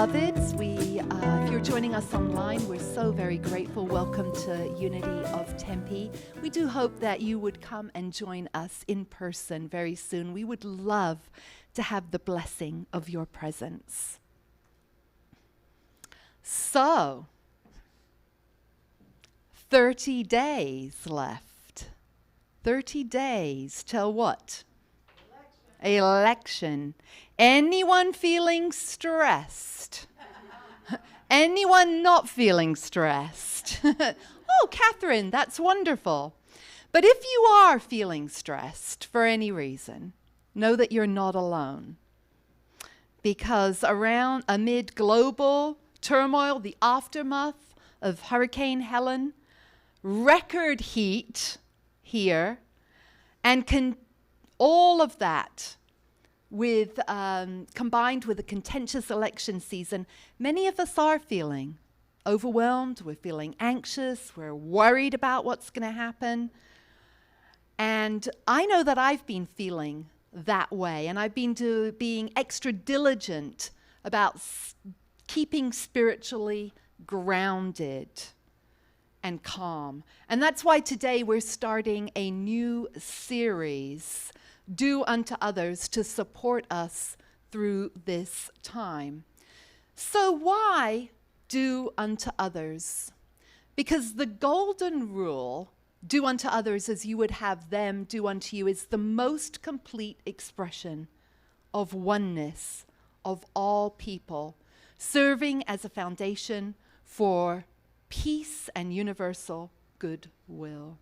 beloveds, if you're joining us online, we're so very grateful. Welcome to Unity of Tempe. We do hope that you would come and join us in person very soon. We would love to have the blessing of your presence. So, 30 days left. 30 days till what? Election. Anyone feeling stressed? Anyone not feeling stressed? Oh, Catherine, that's wonderful. But if you are feeling stressed for any reason, know that you're not alone. Because amid global turmoil, the aftermath of Hurricane Helen, record heat here, and all of that combined with a contentious election season, many of us are feeling overwhelmed, we're feeling anxious, we're worried about what's going to happen. And I know that I've been feeling that way, and I've been being extra diligent about keeping spiritually grounded and calm. And that's why today we're starting a new series, Do Unto Others, to support us through this time. So why do unto others? Because the golden rule, do unto others as you would have them do unto you, is the most complete expression of oneness of all people, serving as a foundation for peace and universal goodwill.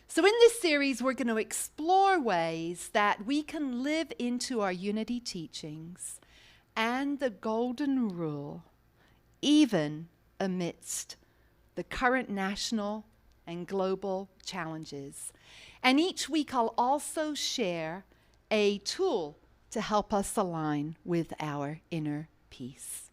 So in this series, we're going to explore ways that we can live into our unity teachings and the golden rule, even amidst the current national and global challenges. And each week, I'll also share a tool to help us align with our inner peace.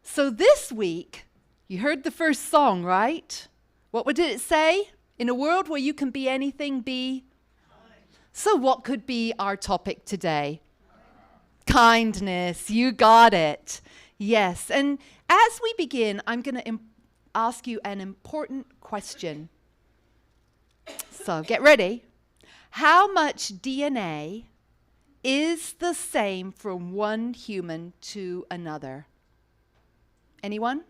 So this week, you heard the first song, right? What did it say? In a world where you can be anything, be kind. So what could be our topic today? Kindness. You got it. Yes. And as we begin, I'm going to ask you an important question. So get ready. How much DNA is the same from one human to another? Anyone?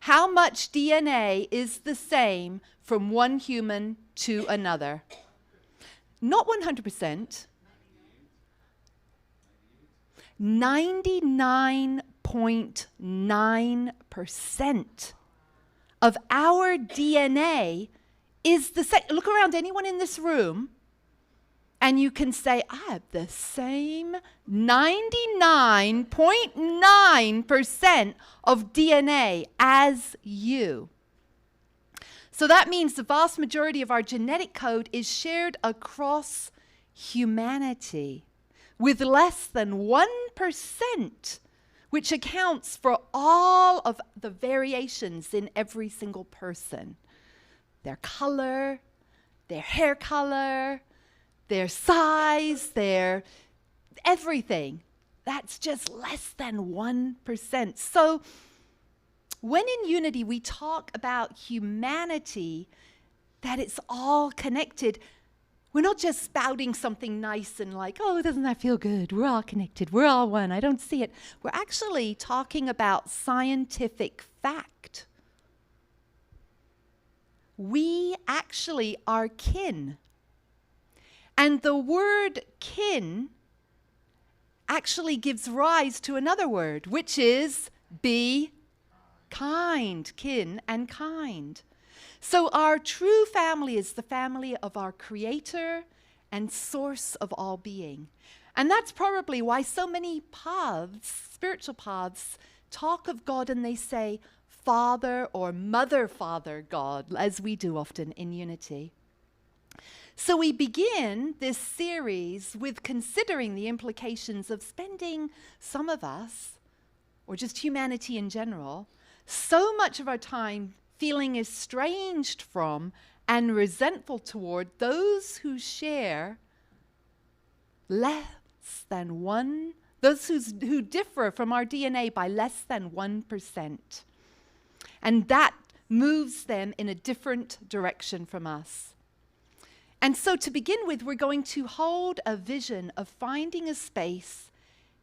How much DNA is the same from one human to another? Not 100%. 99.9% of our DNA is the same. Look around anyone in this room, and you can say, I have the same 99.9% of DNA as you. So that means the vast majority of our genetic code is shared across humanity, with less than 1%, which accounts for all of the variations in every single person. Their color, their hair color, their size, their everything. That's just less than 1%. So when in unity we talk about humanity, that it's all connected, we're not just spouting something nice and like, oh, doesn't that feel good? We're all connected. We're all one. I don't see it. We're actually talking about scientific fact. We actually are kin. And the word kin actually gives rise to another word, which is be kind, kin and kind. So our true family is the family of our Creator and source of all being. And that's probably why so many paths, spiritual paths, talk of God and they say Father or Mother, Father God, as we do often in unity. So we begin this series with considering the implications of spending some of us, or just humanity in general, so much of our time feeling estranged from and resentful toward those who share less than 1 those who differ from our DNA by less than 1%. And that moves them in a different direction from us. And so to begin with, we're going to hold a vision of finding a space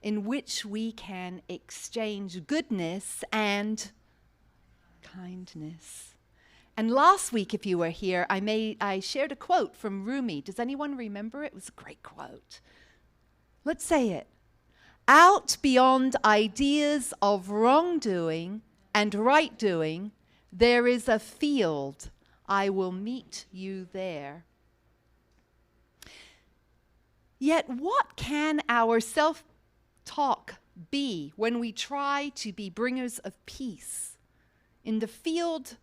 in which we can exchange goodness and kindness. And last week, if you were here, I shared a quote from Rumi. Does anyone remember it? It was a great quote. Let's say it. Out beyond ideas of wrongdoing and right doing, there is a field. I will meet you there. Yet what can our self-talk be when we try to be bringers of peace in the field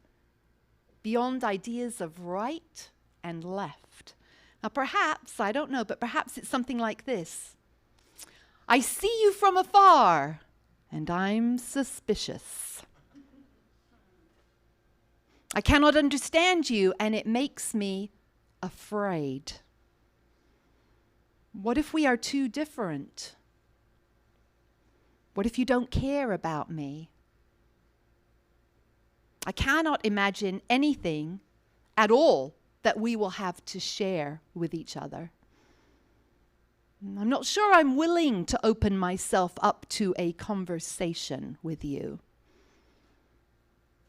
beyond ideas of right and left? Now perhaps, I don't know, but perhaps it's something like this. I see you from afar, and I'm suspicious. I cannot understand you, and it makes me afraid. What if we are too different? What if you don't care about me? I cannot imagine anything at all that we will have to share with each other. I'm not sure I'm willing to open myself up to a conversation with you.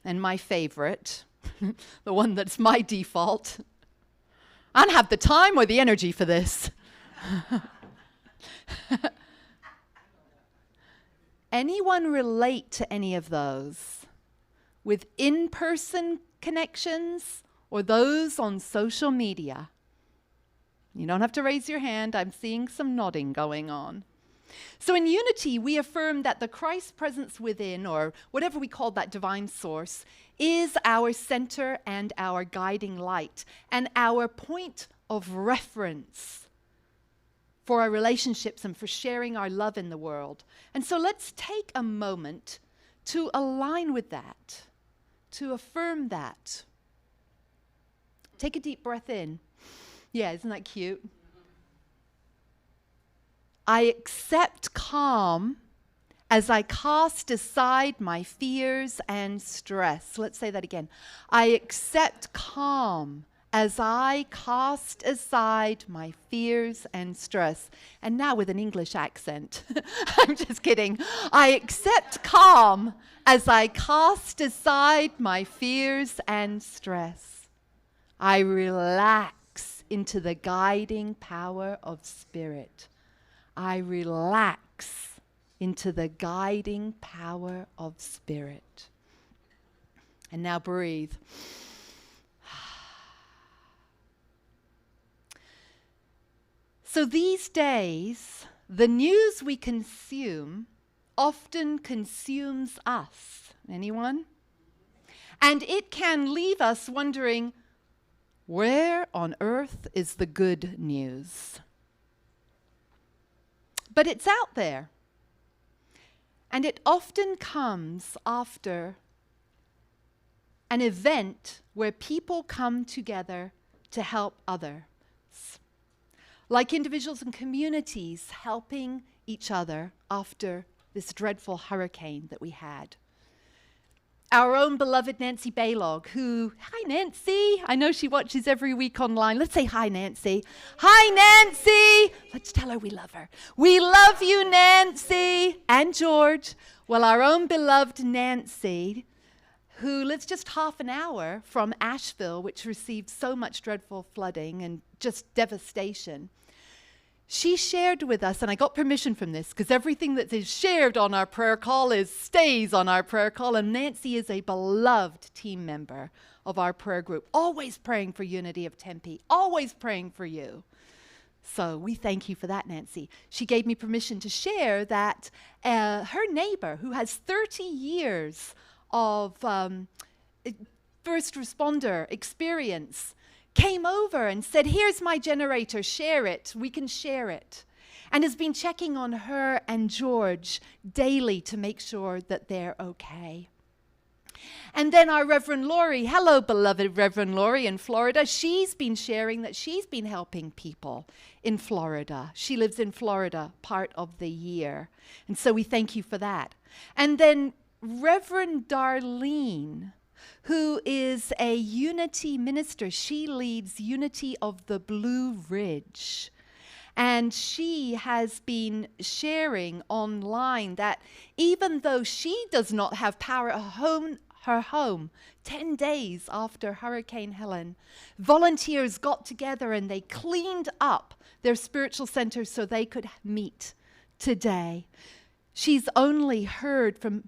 And my favorite, the one that's my default, I don't have the time or the energy for this. Anyone relate to any of those with in-person connections or those on social media? You don't have to raise your hand. I'm seeing some nodding going on. So in unity, we affirm that the Christ presence within, or whatever we call that divine source, is our center and our guiding light and our point of reference for our relationships and for sharing our love in the world. And so let's take a moment to align with that, to affirm that. Take a deep breath in. Yeah, isn't that cute? I accept calm as I cast aside my fears and stress. Let's say that again. I accept calm as I cast aside my fears and stress. And now with an English accent. I'm just kidding. I accept calm as I cast aside my fears and stress. I relax into the guiding power of spirit. I relax into the guiding power of spirit. And now breathe. So these days, the news we consume often consumes us. Anyone? And it can leave us wondering, where on earth is the good news? But it's out there. And it often comes after an event where people come together to help others. Like individuals and communities helping each other after this dreadful hurricane that we had. Our own beloved Nancy Baylog, who, hi Nancy, I know she watches every week online. Let's say hi Nancy. Hi Nancy! Let's tell her we love her. We love you Nancy! And George. Well, our own beloved Nancy, who lives just half an hour from Asheville, which received so much dreadful flooding and just devastation. She shared with us, and I got permission from this, because everything that is shared on our prayer call stays on our prayer call, and Nancy is a beloved team member of our prayer group, always praying for unity of Tempe, always praying for you. So we thank you for that, Nancy. She gave me permission to share that her neighbor, who has 30 years of first responder experience, came over and said, here's my generator, share it, we can share it. And has been checking on her and George daily to make sure that they're okay. And then our Reverend Laurie, hello, beloved Reverend Laurie in Florida. She's been sharing that she's been helping people in Florida. She lives in Florida part of the year. And so we thank you for that. And then Reverend Darlene, who is a Unity minister. She leads Unity of the Blue Ridge. And she has been sharing online that even though she does not have power at her home, 10 days after Hurricane Helen, volunteers got together and they cleaned up their spiritual center so they could meet today. She's only heard from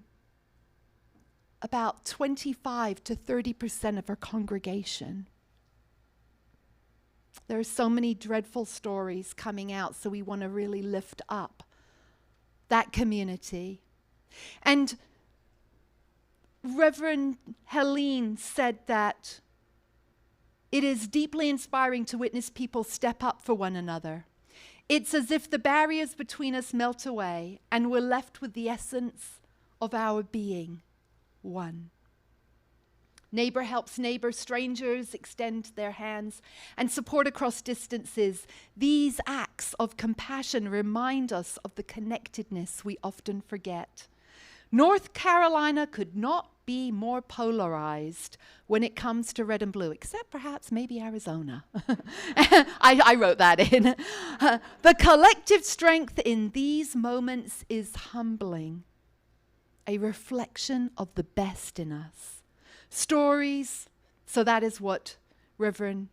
about 25 to 30% of her congregation. There are so many dreadful stories coming out, so we want to really lift up that community. And Reverend Helene said that it is deeply inspiring to witness people step up for one another. It's as if the barriers between us melt away and we're left with the essence of our being one. Neighbor helps neighbor, strangers extend their hands and support across distances. These acts of compassion remind us of the connectedness we often forget. North Carolina could not be more polarized when it comes to red and blue, except perhaps maybe Arizona. I wrote that in. The collective strength in these moments is humbling, a reflection of the best in us. Stories, so that is what Reverend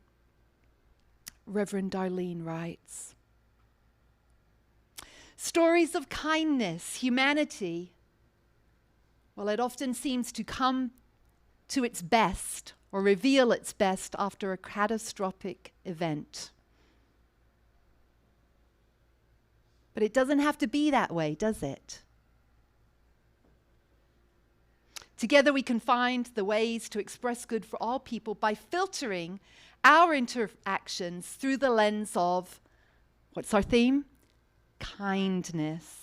Darlene writes. Stories of kindness, humanity. Well, it often seems to come to its best or reveal its best after a catastrophic event. But it doesn't have to be that way, does it? Together we can find the ways to express good for all people by filtering our interactions through the lens of, what's our theme? Kindness.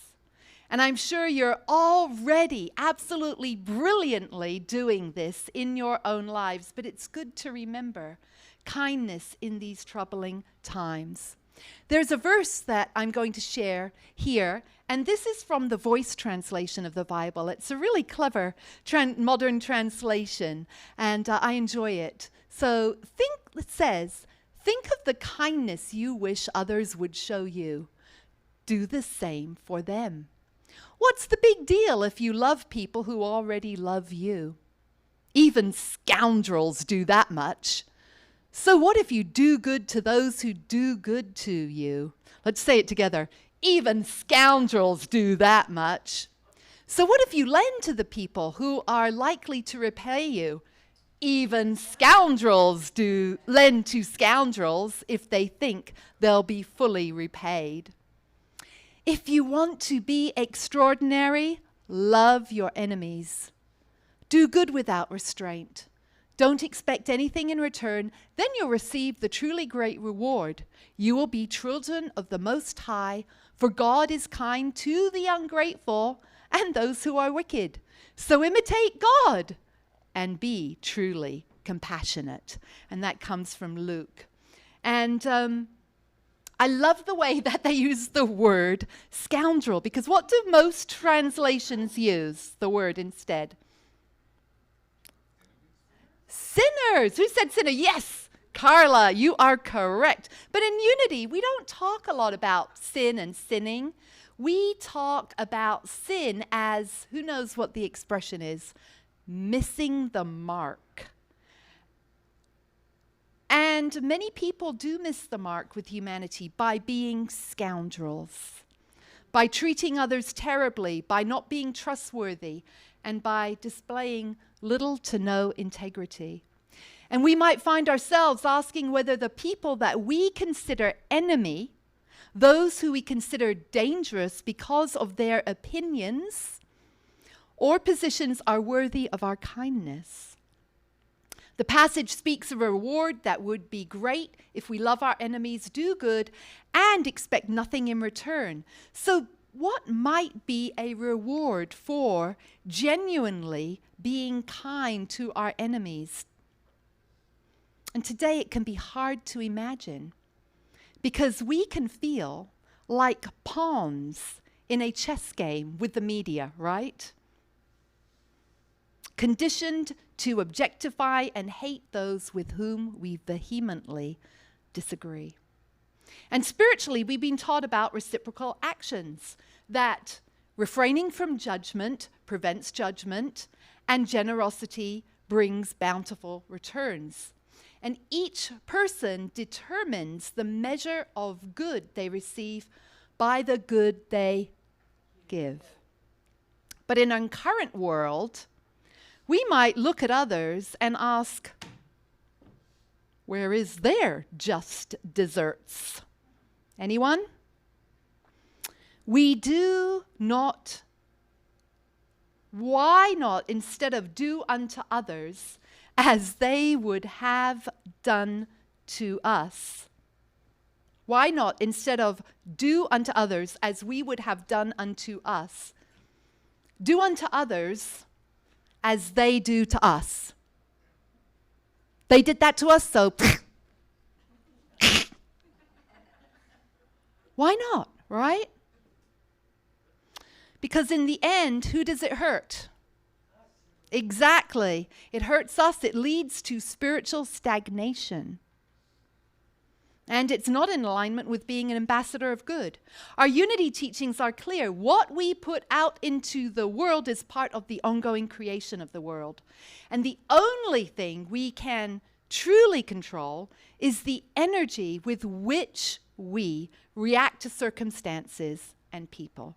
And I'm sure you're already absolutely brilliantly doing this in your own lives, but it's good to remember kindness in these troubling times. There's a verse that I'm going to share here, and this is from the Voice translation of the Bible. It's a really clever modern translation, and I enjoy it. So it says, think of the kindness you wish others would show you. Do the same for them. What's the big deal if you love people who already love you? Even scoundrels do that much. So what if you do good to those who do good to you? Let's say it together. Even scoundrels do that much. So what if you lend to the people who are likely to repay you? Even scoundrels do lend to scoundrels if they think they'll be fully repaid. If you want to be extraordinary, love your enemies. Do good without restraint. Don't expect anything in return, then you'll receive the truly great reward. You will be children of the Most High, for God is kind to the ungrateful and those who are wicked. So imitate God and be truly compassionate. And that comes from Luke. And I love the way that they use the word scoundrel, because what do most translations use the word instead? Sinners. Who said sinner? Yes, Carla, you are correct. But in Unity, we don't talk a lot about sin and sinning. We talk about sin as, who knows what the expression is? Missing the mark. And many people do miss the mark with humanity by being scoundrels, by treating others terribly, by not being trustworthy, and by displaying little to no integrity. And we might find ourselves asking whether the people that we consider enemy, those who we consider dangerous because of their opinions or positions, are worthy of our kindness. The passage speaks of a reward that would be great if we love our enemies, do good, and expect nothing in return. So what might be a reward for genuinely being kind to our enemies? And today it can be hard to imagine because we can feel like pawns in a chess game with the media, right? Conditioned to objectify and hate those with whom we vehemently disagree. And spiritually, we've been taught about reciprocal actions, that refraining from judgment prevents judgment, and generosity brings bountiful returns. And each person determines the measure of good they receive by the good they give. But in our current world, we might look at others and ask, where is their just desserts? Anyone? We do not. Why not, instead of do unto others as they would have done to us? Why not, instead of do unto others as we would have done unto us, do unto others as they do to us? They did that to us, so why not, right? Because in the end, who does it hurt? Exactly. It hurts us. It leads to spiritual stagnation. And it's not in alignment with being an ambassador of good. Our unity teachings are clear. What we put out into the world is part of the ongoing creation of the world. And the only thing we can truly control is the energy with which we react to circumstances and people.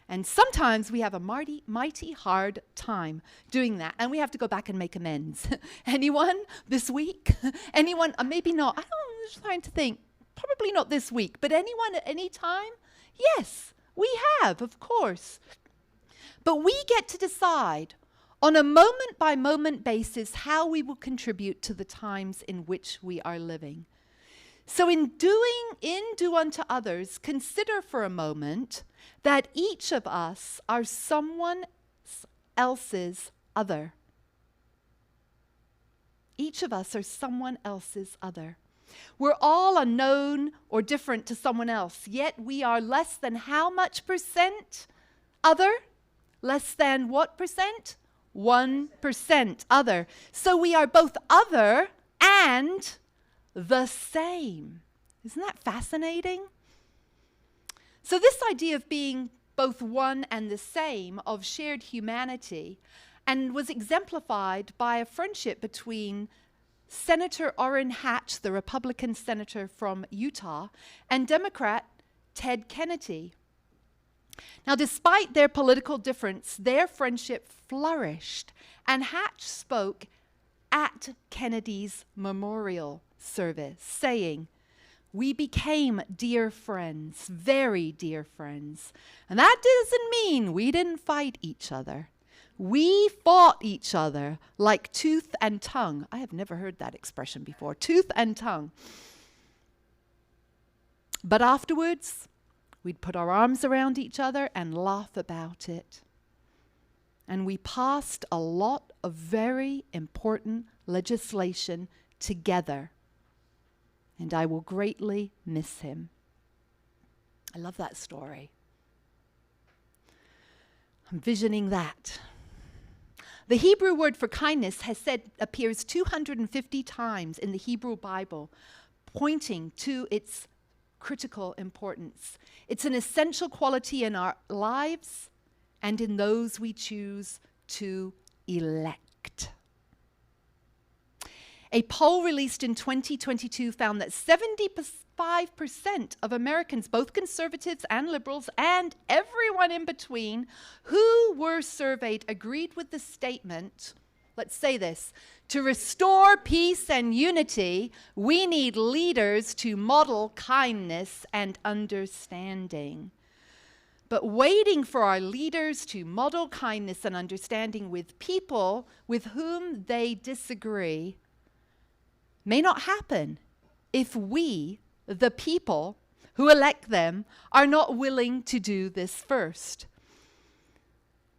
And sometimes we have a mighty hard time doing that, and we have to go back and make amends. Anyone this week? Anyone? Maybe not. I'm just trying to think. Probably not this week, but anyone at any time? Yes, we have, of course. But we get to decide on a moment-by-moment basis how we will contribute to the times in which we are living. So in do unto others, consider for a moment that each of us are someone else's other. Each of us are someone else's other. We're all unknown or different to someone else, yet we are less than how much percent other? Less than what percent? 1% other. So we are both other and the same. Isn't that fascinating? So this idea of being both one and the same, of shared humanity, and was exemplified by a friendship between Senator Orrin Hatch, the Republican senator from Utah, and Democrat Ted Kennedy. Now, despite their political difference, their friendship flourished, and Hatch spoke at Kennedy's memorial service, saying, "We became dear friends, very dear friends. And that doesn't mean we didn't fight each other. We fought each other like tooth and tongue." I have never heard that expression before, tooth and tongue. But afterwards, we'd put our arms around each other and laugh about it. And we passed a lot of very important legislation together. And I will greatly miss him. I love that story. I'm visioning that. The Hebrew word for kindness appears 250 times in the Hebrew Bible, pointing to its critical importance. It's an essential quality in our lives and in those we choose to elect. A poll released in 2022 found that 75% of Americans, both conservatives and liberals, and everyone in between who were surveyed agreed with the statement, let's say this, to restore peace and unity, we need leaders to model kindness and understanding. But waiting for our leaders to model kindness and understanding with people with whom they disagree may not happen if we, the people, who elect them are not willing to do this first.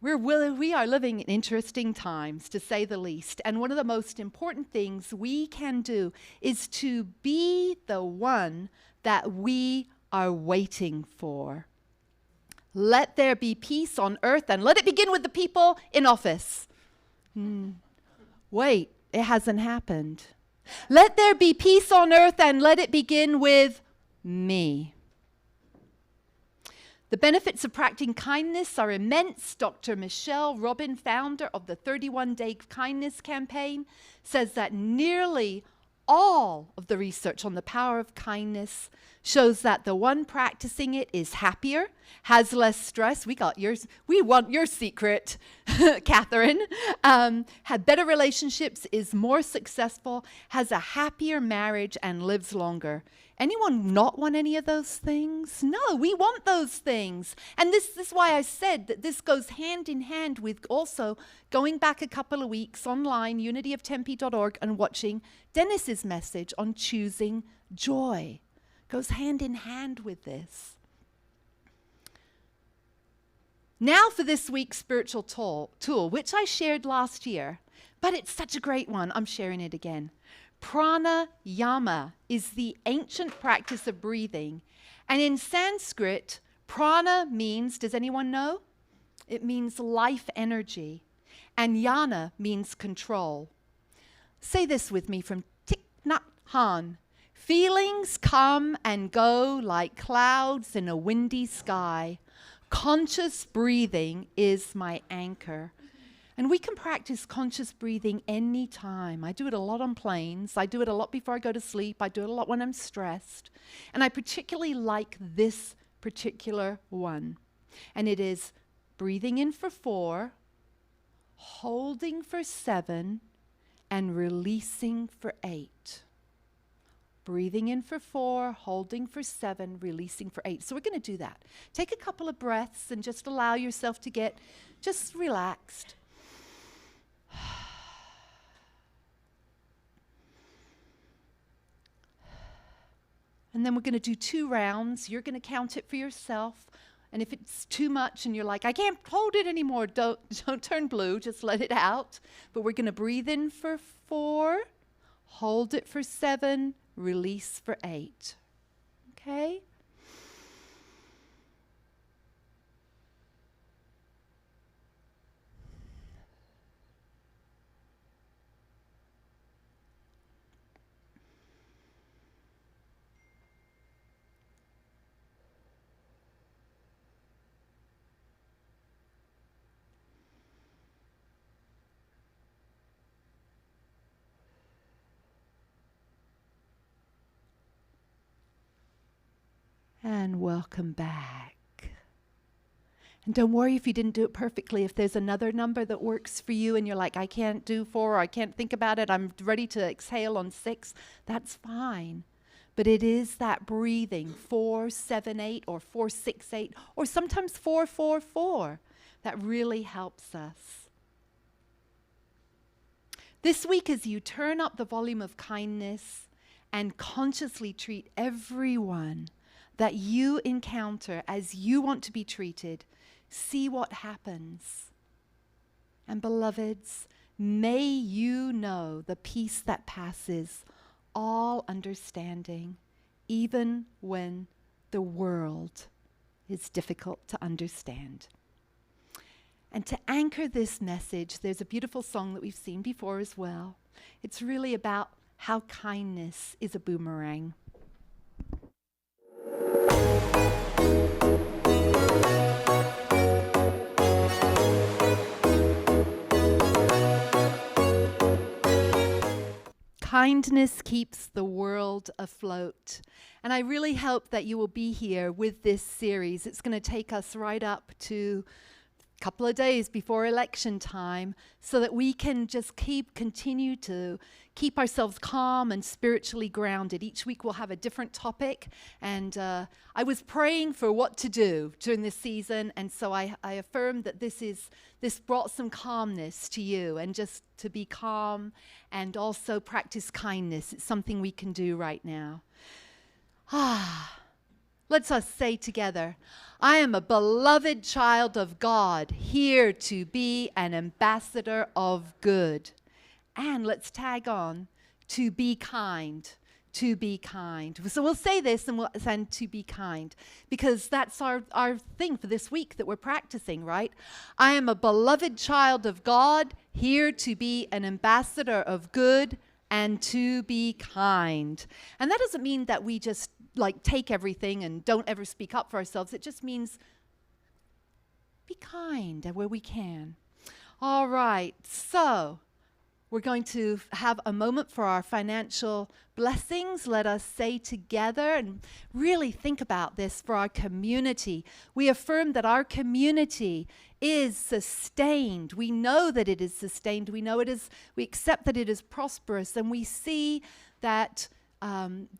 We are living in interesting times, to say the least. And one of the most important things we can do is to be the one that we are waiting for. Let there be peace on earth, and let it begin with the people in office. Wait, it hasn't happened. Let there be peace on earth, and let it begin with me. The benefits of practicing kindness are immense. Dr. Michelle Robin, founder of the 31-Day Kindness Campaign, says that nearly all of the research on the power of kindness shows that the one practicing it is happier, has less stress. We got yours. We want your secret, Catherine. Had better relationships, is more successful, has a happier marriage, and lives longer. Anyone not want any of those things? No, we want those things. And this is why I said that this goes hand in hand with also going back a couple of weeks online, unityoftempe.org, and watching Dennis's message on choosing joy. Goes hand in hand with this. Now for this week's spiritual tool, which I shared last year, but it's such a great one, I'm sharing it again. Pranayama is the ancient practice of breathing. And in Sanskrit, prana means, does anyone know? It means life energy. And yana means control. Say this with me from Thich Nhat Hanh. Feelings come and go like clouds in a windy sky. Conscious breathing is my anchor. And we can practice conscious breathing anytime. I do it a lot on planes. I do it a lot before I go to sleep. I do it a lot when I'm stressed. And I particularly like this particular one. And it is breathing in for 4, holding for 7, and releasing for 8. Breathing in for 4, holding for 7, releasing for 8. So we're going to do that. Take a couple of breaths and just allow yourself to get just relaxed. And then we're going to do 2 rounds. You're going to count it for yourself. And if it's too much and you're like, I can't hold it anymore, don't turn blue, just let it out. But we're going to breathe in for 4, hold it for 7, release for 8. Okay? And welcome back. And don't worry if you didn't do it perfectly. If there's another number that works for you and you're like, I can't do 4, or I can't think about it, I'm ready to exhale on 6, that's fine. But it is that breathing, 4, 7, 8, or 4, 6, 8, or sometimes 4, 4, 4, that really helps us. This week, as you turn up the volume of kindness and consciously treat everyone that you encounter as you want to be treated, see what happens. And beloveds, may you know the peace that passes all understanding, even when the world is difficult to understand. And to anchor this message, there's a beautiful song that we've seen before as well. It's really about how kindness is a boomerang. Kindness keeps the world afloat. And I really hope that you will be here with this series. It's going to take us right up to a couple of days before election time so that we can just continue to keep ourselves calm and spiritually grounded. Each week we'll have a different topic. And I was praying for what to do during this season. And so I affirmed that this brought some calmness to you, and just to be calm and also practice kindness. It's something we can do right now. Let's us say together, I am a beloved child of God, here to be an ambassador of good. And let's tag on, to be kind, to be kind. So we'll say this and to be kind, because that's our thing for this week that we're practicing, right? I am a beloved child of God, here to be an ambassador of good and to be kind. And that doesn't mean that we just take everything and don't ever speak up for ourselves. It just means be kind where we can. All right, so we're going to have a moment for our financial blessings. Let us say together and really think about this for our community. We affirm that our community is sustained. We know that it is sustained. We accept that it is prosperous, and we see that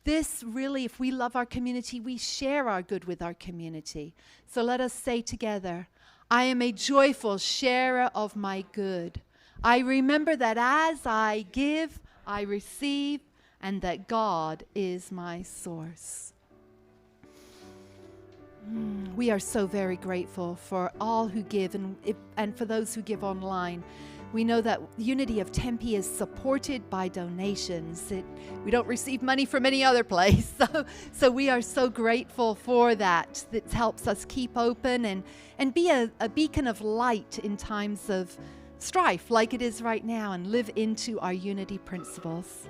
this really, if we love our community, we share our good with our community. So let us say together, I am a joyful sharer of my good. I remember that as I give, I receive, and that God is my source. We are so very grateful for all who give and for those who give online. We know that Unity of Tempe is supported by donations. We don't receive money from any other place. So we are so grateful for that. That helps us keep open and be a beacon of light in times of strife like it is right now, and live into our unity principles.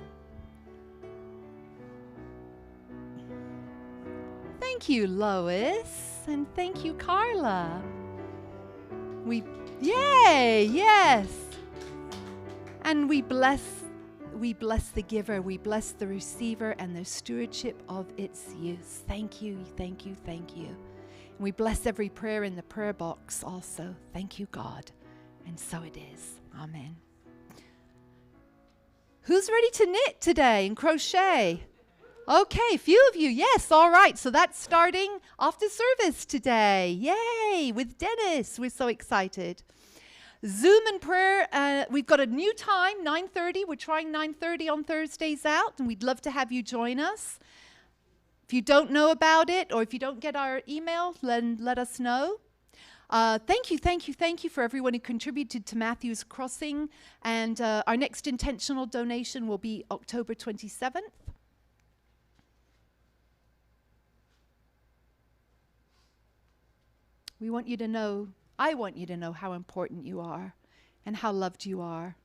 Thank you, Lois, and thank you, Carla. Yay, yes. And we bless the giver, we bless the receiver and the stewardship of its use. Thank you, thank you, thank you. And we bless every prayer in the prayer box also. Thank you, God. And so it is. Amen. Who's ready to knit today and crochet? Okay, a few of you. Yes, all right. So that's starting after service today. Yay, with Dennis. We're so excited. Zoom and prayer, we've got a new time, 9:30. We're trying 9:30 on Thursdays out, and we'd love to have you join us. If you don't know about it, or if you don't get our email, then let us know. Thank you for everyone who contributed to Matthew's Crossing. And our next intentional donation will be October 27th. I want you to know how important you are and how loved you are.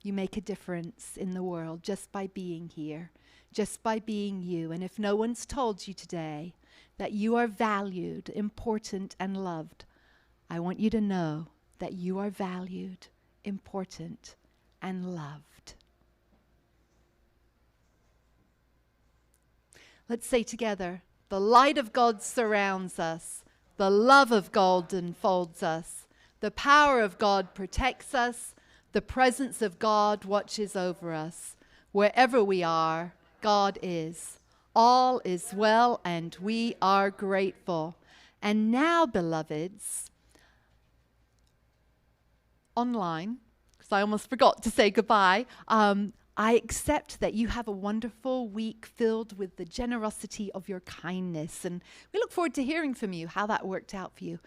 You make a difference in the world just by being here, just by being you. And if no one's told you today that you are valued, important, and loved, I want you to know that you are valued, important, and loved. Let's say together, the light of God surrounds us. The love of God enfolds us. The power of God protects us. The presence of God watches over us. Wherever we are, God is. All is well, and we are grateful. And now, beloveds, online, because I almost forgot to say goodbye, I accept that you have a wonderful week filled with the generosity of your kindness. And we look forward to hearing from you how that worked out for you.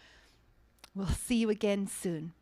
We'll see you again soon.